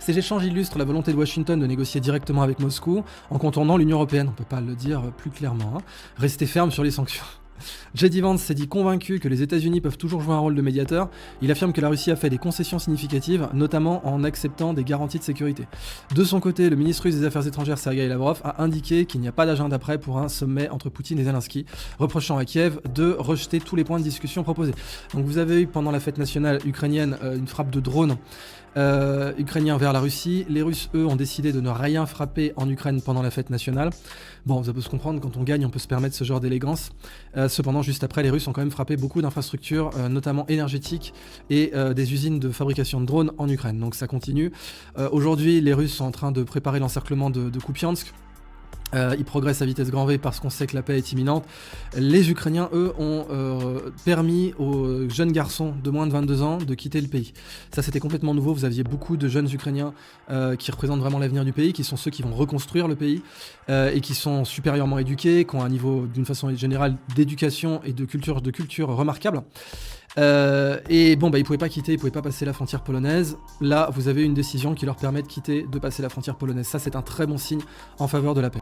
Ces échanges illustrent la volonté de Washington de négocier directement avec Moscou en contournant l'Union européenne, on peut pas le dire plus clairement, hein. Rester ferme sur les sanctions. J.D. Vance s'est dit convaincu que les États-Unis peuvent toujours jouer un rôle de médiateur. Il affirme que la Russie a fait des concessions significatives, notamment en acceptant des garanties de sécurité. De son côté, le ministre russe des Affaires étrangères Sergei Lavrov a indiqué qu'il n'y a pas d'agenda prêt pour un sommet entre Poutine et Zelensky, reprochant à Kiev de rejeter tous les points de discussion proposés. Donc vous avez eu pendant la fête nationale ukrainienne une frappe de drone ukrainien vers la Russie. Les Russes, eux, ont décidé de ne rien frapper en Ukraine pendant la fête nationale. Bon, ça peut se comprendre, quand on gagne, on peut se permettre ce genre d'élégance. Cependant, juste après, les Russes ont quand même frappé beaucoup d'infrastructures, notamment énergétiques, et des usines de fabrication de drones en Ukraine. Donc ça continue. Aujourd'hui, les Russes sont en train de préparer l'encerclement de Kupiansk. Ils progressent à vitesse grand V parce qu'on sait que la paix est imminente. Les Ukrainiens, eux, ont permis aux jeunes garçons de moins de 22 ans de quitter le pays. Ça, c'était complètement nouveau. Vous aviez beaucoup de jeunes Ukrainiens qui représentent vraiment l'avenir du pays, qui sont ceux qui vont reconstruire le pays et qui sont supérieurement éduqués, qui ont un niveau, d'une façon générale, d'éducation et de culture remarquable. Et bon, ils pouvaient pas quitter, ils pouvaient pas passer la frontière polonaise. Là, vous avez une décision qui leur permet de passer la frontière polonaise. Ça, c'est un très bon signe en faveur de la paix.